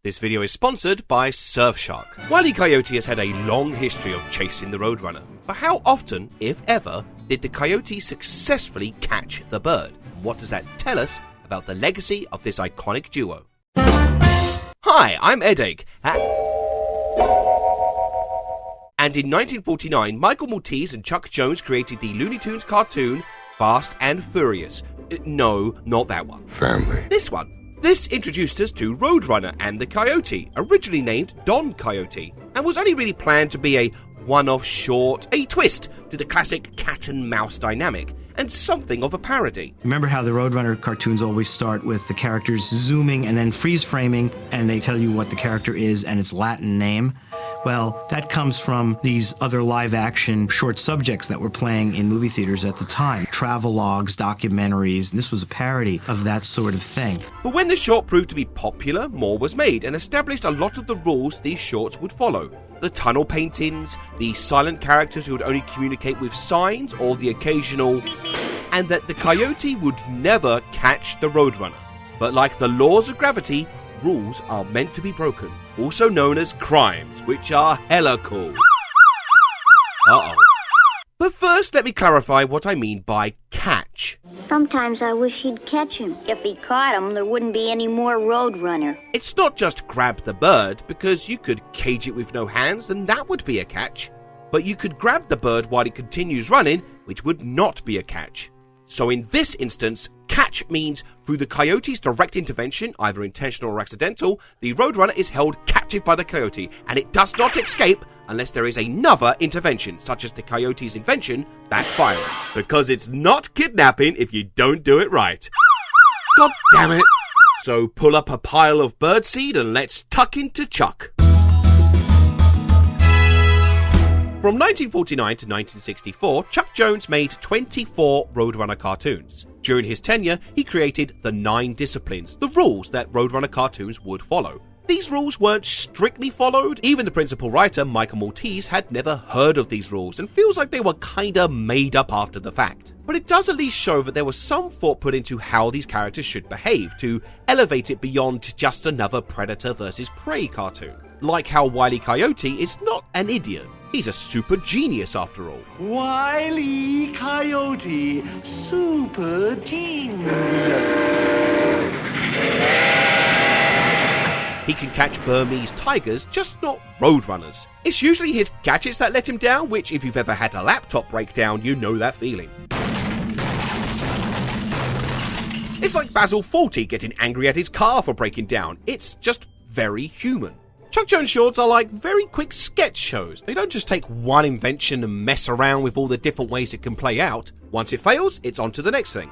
This video is sponsored by Surfshark. Wile E. Coyote has had a long history of chasing the Roadrunner, but how often, if ever, did the Coyote successfully catch the bird? What does that tell us about the legacy of this iconic duo? Hi, I'm Eddache, and in 1949, Michael Maltese and Chuck Jones created the Looney Tunes cartoon Fast and Furious. No, not that one. Family. This one. This introduced us to Roadrunner and the Coyote, originally named Don Coyote, and was only really planned to be a one-off short, a twist to the classic cat and mouse dynamic, and something of a parody. Remember how the Roadrunner cartoons always start with the characters zooming and then freeze framing, and they tell you what the character is and its Latin name? Well, that comes from these other live-action short subjects that were playing in movie theaters at the time. Travelogues, documentaries, and this was a parody of that sort of thing. But when the short proved to be popular, more was made and established a lot of the rules these shorts would follow. The tunnel paintings, the silent characters who would only communicate with signs or the occasional, and that the Coyote would never catch the Roadrunner. But like the laws of gravity, rules are meant to be broken, also known as crimes, which are hella cool. Uh-oh. But first, let me clarify what I mean by catch. Sometimes I wish he'd catch him. If he caught him, there wouldn't be any more Roadrunner. It's not just grab the bird, because you could cage it with no hands, and that would be a catch. But you could grab the bird while it continues running, which would not be a catch. So in this instance, catch means through the Coyote's direct intervention, either intentional or accidental, the Roadrunner is held captive by the Coyote, and it does not escape unless there is another intervention, such as the Coyote's invention, backfiring. Because it's not kidnapping if you don't do it right. God damn it. So pull up a pile of birdseed and let's tuck into Chuck. From 1949 to 1964, Chuck Jones made 24 Roadrunner cartoons. During his tenure, he created the 9 disciplines, the rules that Roadrunner cartoons would follow. These rules weren't strictly followed. Even the principal writer, Michael Maltese, had never heard of these rules and feels like they were kinda made up after the fact. But it does at least show that there was some thought put into how these characters should behave to elevate it beyond just another predator versus prey cartoon. Like how Wile E. Coyote is not an idiot. He's a super genius after all. Wile E. Coyote, super genius. He can catch Burmese tigers, just not Roadrunners. It's usually his gadgets that let him down, which if you've ever had a laptop breakdown, you know that feeling. It's like Basil Fawlty getting angry at his car for breaking down. It's just very human. Chuck Jones shorts are like very quick sketch shows. They don't just take one invention and mess around with all the different ways it can play out. Once it fails, it's on to the next thing.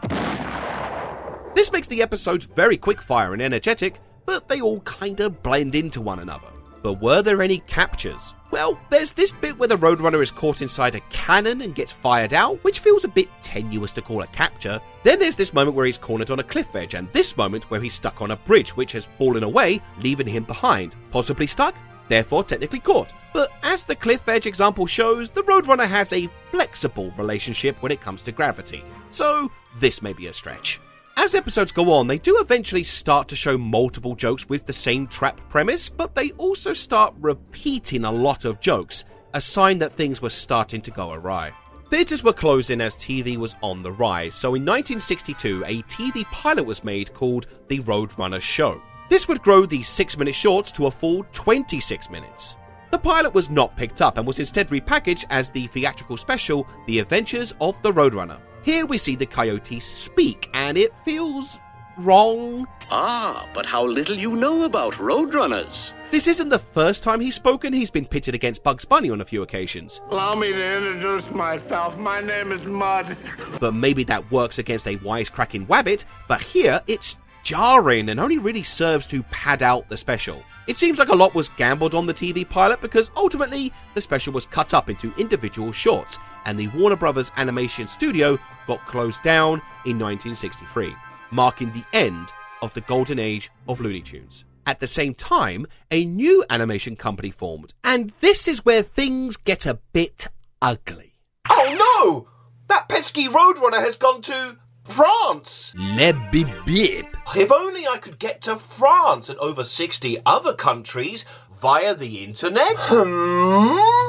This makes the episodes very quick fire and energetic, but they all kinda blend into one another. But were there any captures? Well, there's this bit where the Roadrunner is caught inside a cannon and gets fired out, which feels a bit tenuous to call a capture. Then there's this moment where he's cornered on a cliff edge, and this moment where he's stuck on a bridge which has fallen away, leaving him behind. Possibly stuck, therefore technically caught. But as the cliff edge example shows, the Roadrunner has a flexible relationship when it comes to gravity. So this may be a stretch. As episodes go on, they do eventually start to show multiple jokes with the same trap premise, but they also start repeating a lot of jokes, a sign that things were starting to go awry. Theatres were closing as TV was on the rise, so in 1962 a TV pilot was made called The Roadrunner Show. This would grow these 6-minute shorts to a full 26 minutes. The pilot was not picked up and was instead repackaged as the theatrical special The Adventures of the Roadrunner. Here we see the Coyote speak, and it feels wrong. Ah, but how little you know about Roadrunners. This isn't the first time he's spoken. He's been pitted against Bugs Bunny on a few occasions. Allow me to introduce myself. My name is Mud. But maybe that works against a wisecracking wabbit, but here it's jarring and only really serves to pad out the special. It seems like a lot was gambled on the TV pilot because ultimately the special was cut up into individual shorts, and the Warner Brothers animation studio got closed down in 1963, marking the end of the golden age of Looney Tunes. At the same time, a new animation company formed, and this is where things get a bit ugly. Oh no! That pesky Roadrunner has gone to France! Le bip bip. If only I could get to France and over 60 other countries via the internet.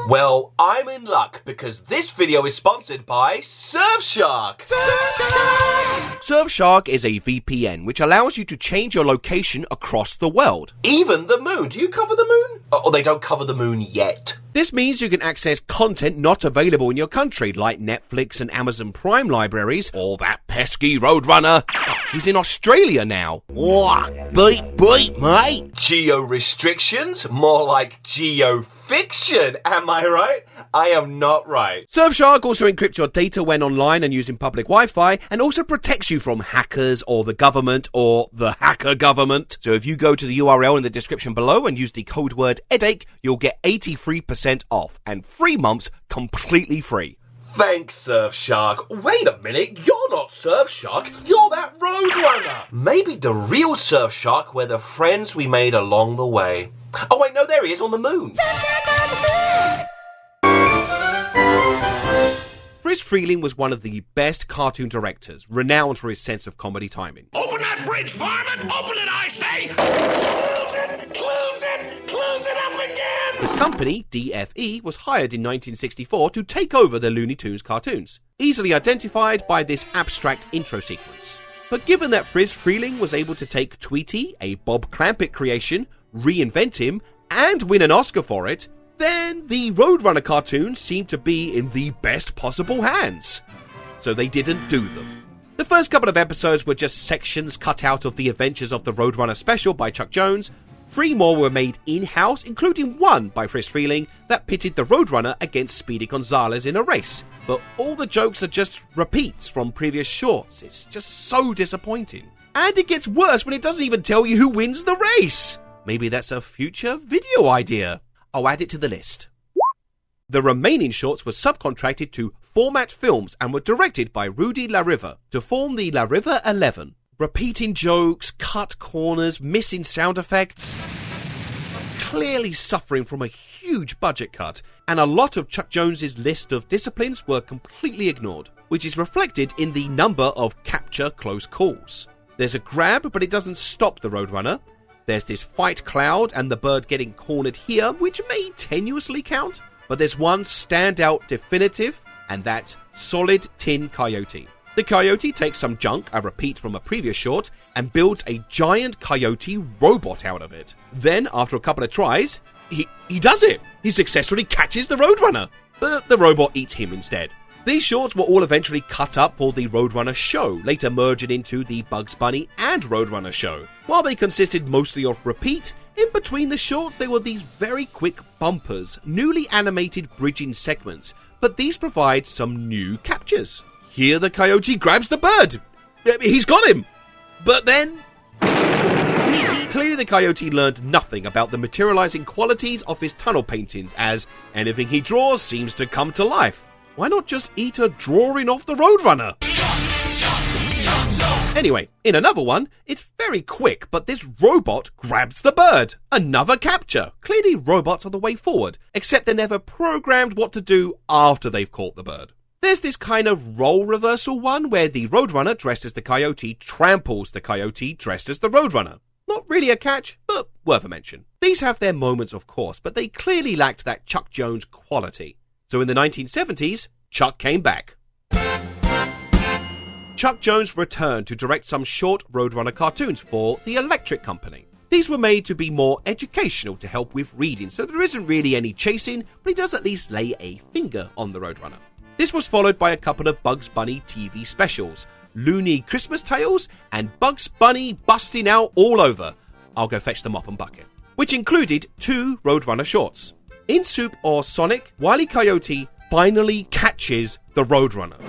Well, I'm in luck because this video is sponsored by Surfshark. Surfshark is a VPN which allows you to change your location across the world. Even the moon. Do you cover the moon? Oh, they don't cover the moon yet. This means you can access content not available in your country, like Netflix and Amazon Prime libraries, or that pesky Roadrunner. Oh, he's in Australia now. What? Beat, mate. Geo-restrictions? More like geo-fiction, am I right? I am not right. Surfshark also encrypts your data when online and using public Wi-Fi, and also protects you from hackers or the government or the hacker government. So if you go to the URL in the description below and use the code word Eddache, you'll get 83% off and 3 months completely free. Thanks, Surfshark. Wait a minute, you're not Surfshark, you're that Roadrunner. Maybe the real Surfshark were the friends we made along the way. Oh wait, no, there he is on the moon. Friz Freleng was one of the best cartoon directors, renowned for his sense of comedy timing. Open that bridge, Varmint! Open it, I say! Close it up again! His company, DFE, was hired in 1964 to take over the Looney Tunes cartoons, easily identified by this abstract intro sequence. But given that Friz Freleng was able to take Tweety, a Bob Clampett creation, reinvent him, and win an Oscar for it, then the Roadrunner cartoons seemed to be in the best possible hands. So they didn't do them. The first couple of episodes were just sections cut out of the Adventures of the Roadrunner special by Chuck Jones. 3 more were made in-house, including one by Friz Freleng that pitted the Roadrunner against Speedy Gonzales in a race. But all the jokes are just repeats from previous shorts. It's just so disappointing. And it gets worse when it doesn't even tell you who wins the race. Maybe that's a future video idea. I'll add it to the list. The remaining shorts were subcontracted to Format Films and were directed by Rudy LaRiva to form the LaRiva 11. Repeating jokes, cut corners, missing sound effects. Clearly suffering from a huge budget cut, and a lot of Chuck Jones's list of disciplines were completely ignored, which is reflected in the number of capture close calls. There's a grab, but it doesn't stop the Roadrunner. There's this fight cloud and the bird getting cornered here, which may tenuously count, but there's one standout definitive, and that's Solid Tin Coyote. The Coyote takes some junk, a repeat from a previous short, and builds a giant coyote robot out of it. Then, after a couple of tries, he does it! He successfully catches the Roadrunner, but the robot eats him instead. These shorts were all eventually cut up for the Roadrunner show, later merged into the Bugs Bunny and Roadrunner show. While they consisted mostly of repeat, in between the shorts there were these very quick bumpers, newly animated bridging segments, but these provide some new captures. Here the coyote grabs the bird! He's got him! But then... Clearly the coyote learned nothing about the materializing qualities of his tunnel paintings, as anything he draws seems to come to life. Why not just eat a drawing of the Roadrunner? Anyway, in another one, it's very quick, but this robot grabs the bird. Another capture. Clearly robots are the way forward, except they're never programmed what to do after they've caught the bird. There's this kind of role reversal one where the Roadrunner dressed as the coyote tramples the coyote dressed as the Roadrunner. Not really a catch, but worth a mention. These have their moments, of course, but they clearly lacked that Chuck Jones quality. So in the 1970s, Chuck came back. Chuck Jones returned to direct some short Roadrunner cartoons for the Electric Company. These were made to be more educational to help with reading, so there isn't really any chasing, but he does at least lay a finger on the Roadrunner. This was followed by a couple of Bugs Bunny TV specials, Looney Christmas Tales and Bugs Bunny Busting Out All Over. I'll go fetch the mop and bucket. Which included 2 Roadrunner shorts. In Soup or Sonic, Wile E. Coyote finally catches the Roadrunner.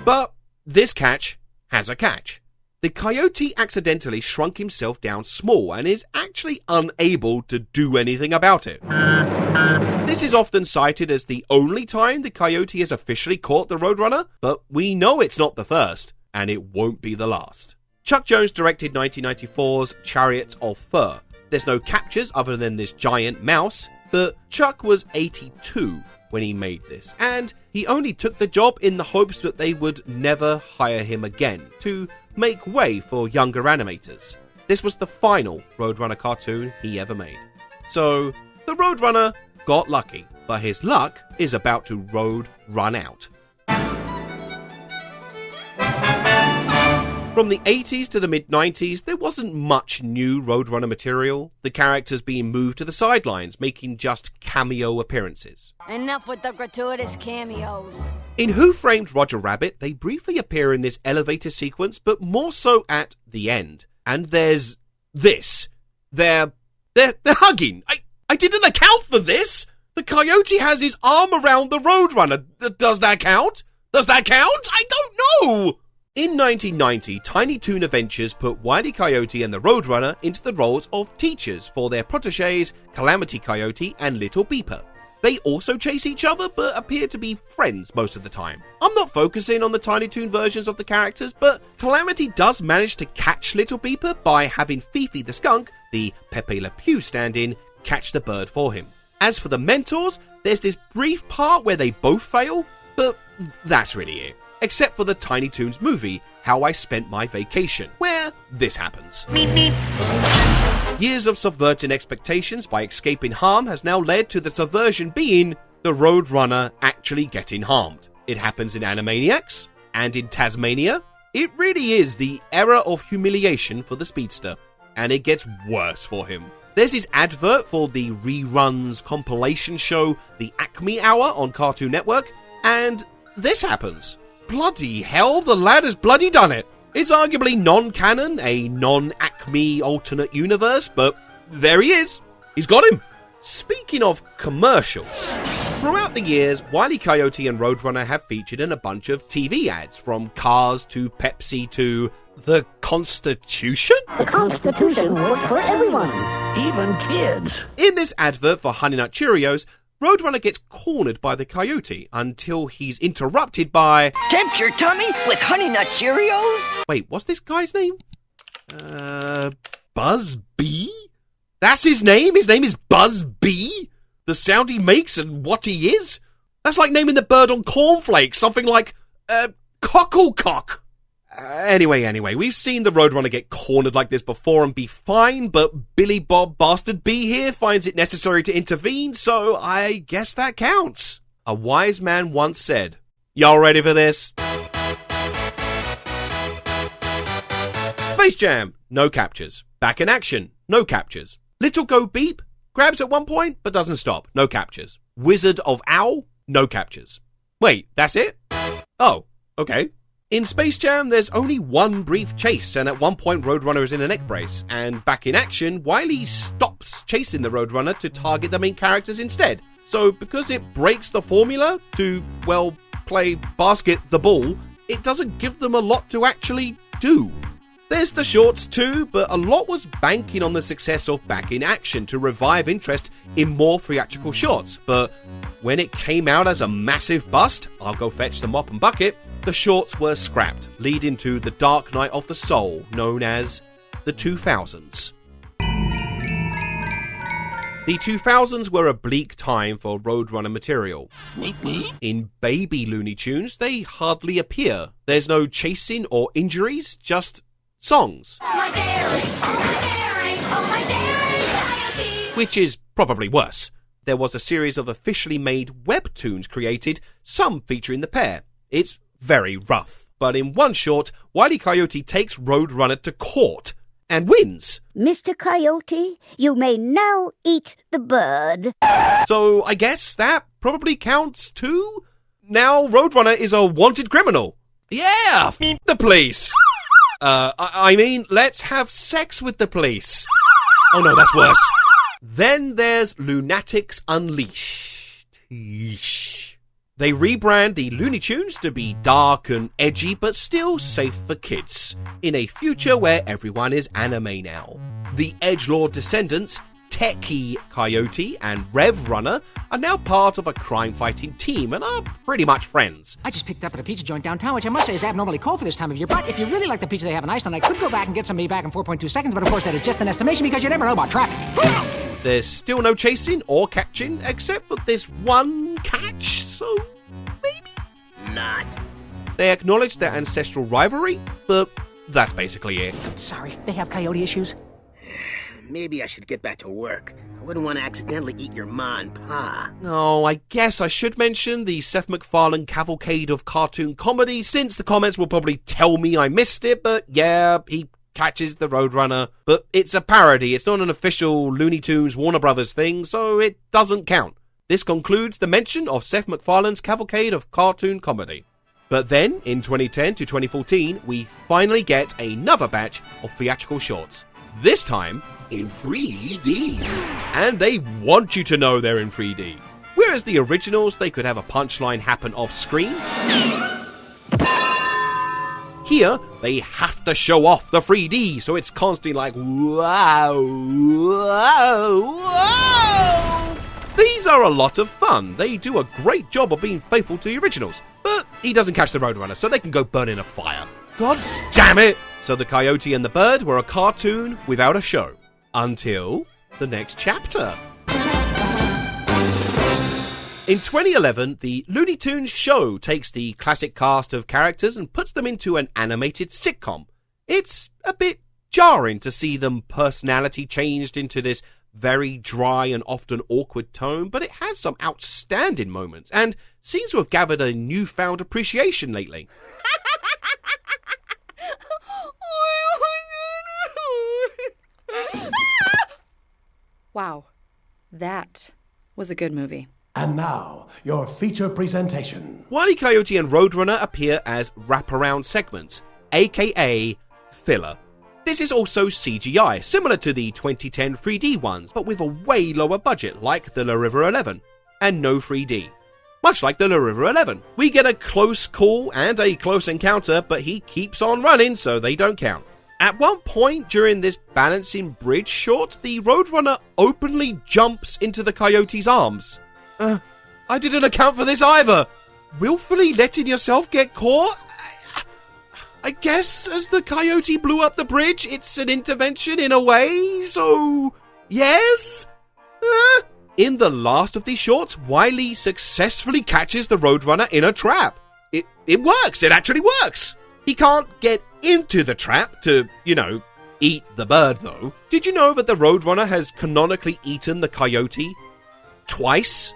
But this catch has a catch. The coyote accidentally shrunk himself down small and is actually unable to do anything about it. This is often cited as the only time the coyote has officially caught the Roadrunner, but we know it's not the first, and it won't be the last. Chuck Jones directed 1994's Chariots of Fur. There's no captures other than this giant mouse, but Chuck was 82 when he made this, and he only took the job in the hopes that they would never hire him again, to make way for younger animators. This was the final Roadrunner cartoon he ever made. So, the Roadrunner got lucky, but his luck is about to run out. From the 80s to the mid-90s, there wasn't much new Roadrunner material, the characters being moved to the sidelines, making just cameo appearances. Enough with the gratuitous cameos. In Who Framed Roger Rabbit, they briefly appear in this elevator sequence, but more so at the end. And there's this. They're hugging. I didn't account for this! The Coyote has his arm around the Roadrunner. Does that count? Does that count? I don't know! In 1990, Tiny Toon Adventures put Wile E. Coyote and the Roadrunner into the roles of teachers for their protégés Calamity Coyote and Little Beeper. They also chase each other, but appear to be friends most of the time. I'm not focusing on the Tiny Toon versions of the characters, but Calamity does manage to catch Little Beeper by having Fifi the skunk, the Pepe Le Pew stand-in, catch the bird for him. As for the mentors, there's this brief part where they both fail, but that's really it. Except for the Tiny Toons movie, How I Spent My Vacation, where this happens. Years of subverting expectations by escaping harm has now led to the subversion being the Roadrunner actually getting harmed. It happens in Animaniacs and in Tasmania. It really is the era of humiliation for the speedster, and it gets worse for him. There's his advert for the reruns compilation show The Acme Hour on Cartoon Network, and this happens. Bloody hell, the lad has bloody done it. It's arguably non-canon, a non-Acme alternate universe, but there he is. He's got him. Speaking of commercials, throughout the years, Wile E. Coyote and Roadrunner have featured in a bunch of TV ads, from Cars to Pepsi to the Constitution? The Constitution works for everyone, even kids. In this advert for Honey Nut Cheerios, Roadrunner gets cornered by the Coyote until he's interrupted by... Tempt your tummy with Honey Nut Cheerios? Wait, what's this guy's name? Buzz Bee? That's his name? His name is Buzz Bee? The sound he makes and what he is? That's like naming the bird on cornflakes, something like, Cocklecock. Anyway, we've seen the Roadrunner get cornered like this before and be fine, but Billy Bob Bastard B here finds it necessary to intervene, so I guess that counts. A wise man once said, "Y'all ready for this?" Space Jam, no captures. Back in Action, no captures. Little Go Beep, grabs at one point, but doesn't stop, no captures. Wizard of Owl, no captures. Wait, that's it? Oh, okay. In Space Jam, there's only one brief chase, and at one point Roadrunner is in a neck brace, and Back in Action, Wile stops chasing the Roadrunner to target the main characters instead. So because it breaks the formula to, well, play basket the ball, it doesn't give them a lot to actually do. There's the shorts too, but a lot was banking on the success of Back in Action to revive interest in more theatrical shorts, but when it came out as a massive bust, I'll go fetch the mop and bucket, the shorts were scrapped, leading to the dark night of the soul, known as the 2000s. The 2000s were a bleak time for Roadrunner material. In baby Looney Tunes, they hardly appear. There's no chasing or injuries, just songs. My dairy, oh my dairy, oh my dairy, Gaiety. Which is probably worse. There was a series of officially made webtoons created, some featuring the pair. It's very rough, but in one short, Wile E. Coyote takes Roadrunner to court and wins. Mr. Coyote, you may now eat the bird. So I guess that probably counts too? Now Roadrunner is a wanted criminal. Yeah, the police. I mean, let's have sex with the police. Oh no, that's worse. Then there's Lunatics Unleashed. They rebrand the Looney Tunes to be dark and edgy, but still safe for kids, in a future where everyone is anime now. The edgelord descendants, Techie Coyote and Rev Runner, are now part of a crime-fighting team and are pretty much friends. I just picked up at a pizza joint downtown, which I must say is abnormally cold for this time of year, but if you really like the pizza they have in Iceland, I could go back and get some of me back in 4.2 seconds, but of course that is just an estimation because you never know about traffic. There's still no chasing or catching, except for this one catch, so maybe Not. They acknowledge their ancestral rivalry, but that's basically it. Sorry, they have coyote issues. Maybe I should get back to work. I wouldn't want to accidentally eat your ma and pa. Oh, I guess I should mention the Seth MacFarlane cavalcade of cartoon comedy, since the comments will probably tell me I missed it, but yeah, he catches the Roadrunner. But it's a parody, it's not an official Looney Tunes Warner Brothers thing, so it doesn't count. This concludes the mention of Seth MacFarlane's cavalcade of cartoon comedy. But then, in 2010 to 2014, we finally get another batch of theatrical shorts. This time, in 3D. And they want you to know they're in 3D. Whereas the originals, they could have a punchline happen off screen. Here, they have to show off the 3D, so it's constantly like, wow, wow, wow. These are a lot of fun. They do a great job of being faithful to the originals. But he doesn't catch the Roadrunner, so they can go burn in a fire. God damn it! So the Coyote and the Bird were a cartoon without a show. Until the next chapter. In 2011, the Looney Tunes show takes the classic cast of characters and puts them into an animated sitcom. It's a bit jarring to see them personality changed into this very dry and often awkward tone, but it has some outstanding moments and seems to have gathered a newfound appreciation lately. Wow, that was a good movie. And now, your feature presentation. Wile E. Coyote and Roadrunner appear as wraparound segments, aka filler. This is also CGI, similar to the 2010 3D ones, but with a way lower budget, like the La River 11, and no 3D. Much like the La River 11, we get a close call and a close encounter, but he keeps on running, so they don't count. At one point during this balancing bridge short, the Roadrunner openly jumps into the Coyote's arms. I didn't account for this either. Willfully letting yourself get caught? I guess as the Coyote blew up the bridge, it's an intervention in a way, so yes? In the last of these shorts, Wile E. successfully catches the Roadrunner in a trap. It works, it actually works. He can't get into the trap to, eat the bird though. Did you know that the Roadrunner has canonically eaten the Coyote twice?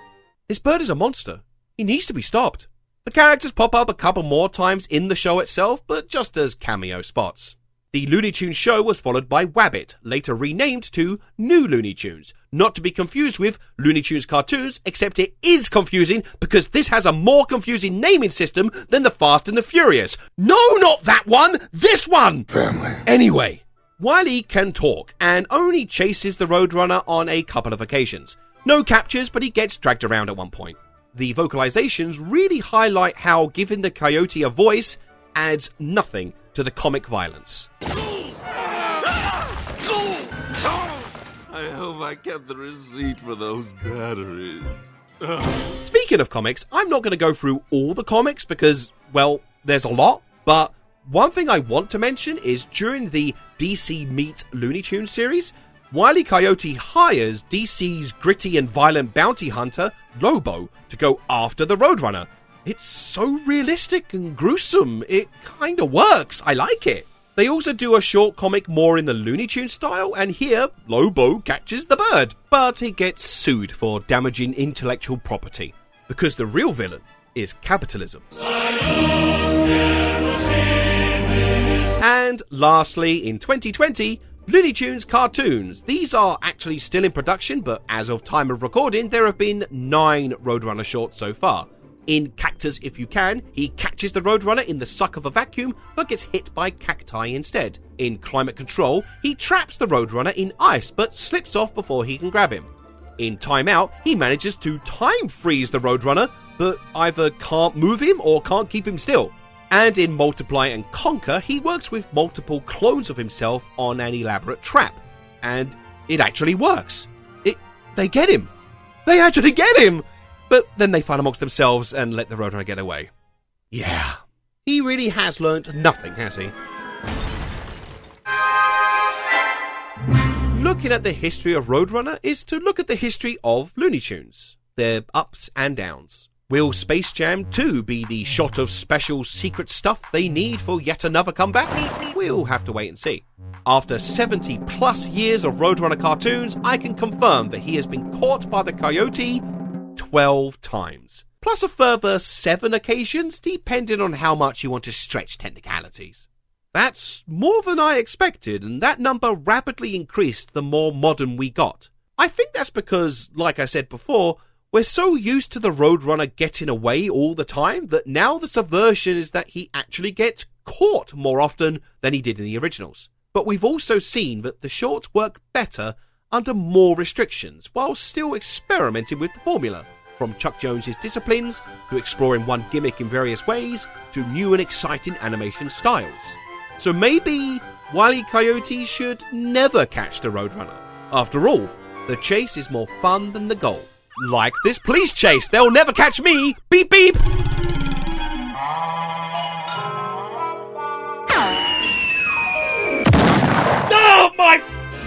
This bird is a monster. He needs to be stopped. The characters pop up a couple more times in the show itself, but just as cameo spots. The Looney Tunes show was followed by Wabbit, later renamed to New Looney Tunes. Not to be confused with Looney Tunes cartoons, except it is confusing because this has a more confusing naming system than the Fast and the Furious. No, not that one! This one! Family. Anyway, Wile E. can talk and only chases the Roadrunner on a couple of occasions. No captures, but he gets dragged around at one point. The vocalizations really highlight how giving the Coyote a voice adds nothing to the comic violence. I hope I kept the receipt for those batteries. Speaking of comics, I'm not going to go through all the comics because, well, there's a lot, but one thing I want to mention is during the DC Meets Looney Tunes series, Wile E. Coyote hires DC's gritty and violent bounty hunter, Lobo, to go after the Roadrunner. It's so realistic and gruesome, it kinda works, I like it. They also do a short comic more in the Looney Tunes style, and here, Lobo catches the bird, but he gets sued for damaging intellectual property, because the real villain is capitalism. And lastly, in 2020, Looney Tunes cartoons. These are actually still in production, but as of time of recording, there have been 9 Roadrunner shorts so far. In Cactus If You Can, he catches the Roadrunner in the suck of a vacuum, but gets hit by cacti instead. In Climate Control, he traps the Roadrunner in ice, but slips off before he can grab him. In Time Out, he manages to time freeze the Roadrunner, but either can't move him or can't keep him still. And in Multiply and Conquer, he works with multiple clones of himself on an elaborate trap. And it actually works. They get him. They actually get him! But then they fight amongst themselves and let the Roadrunner get away. Yeah. He really has learnt nothing, has he? looking at the history of Roadrunner is to look at the history of Looney Tunes, their ups and downs. Will Space Jam 2 be the shot of special secret stuff they need for yet another comeback? We'll have to wait and see. After 70 plus years of Roadrunner cartoons, I can confirm that he has been caught by the Coyote 12 times. Plus a further 7 occasions, depending on how much you want to stretch technicalities. That's more than I expected, and that number rapidly increased the more modern we got. I think that's because, like I said before, we're so used to the Roadrunner getting away all the time that now the subversion is that he actually gets caught more often than he did in the originals. But we've also seen that the shorts work better under more restrictions, while still experimenting with the formula, from Chuck Jones's disciplines, to exploring one gimmick in various ways, to new and exciting animation styles. So maybe Wile E. Coyote should never catch the Roadrunner. After all, the chase is more fun than the goal. Like this police chase, they'll never catch me! Beep beep! Oh, my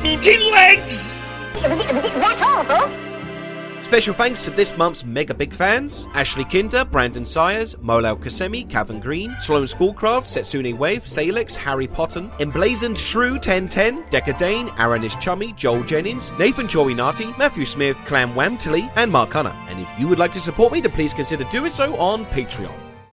fucking legs! That's all, folks. Special thanks to this month's Mega Big fans: Ashley Kinder, Brandon Sayers, Molal Kasemi, Kevin Green, Sloan Schoolcraft, Setsune Wave, Salix, Harry Potten, Emblazoned Shrew 1010, Decadane, Aaron is Chummy, Joel Jennings, Nathan Chorinati, Matthew Smith, Clam Wamtilly, and Mark Hunter. And if you would like to support me, then please consider doing so on Patreon.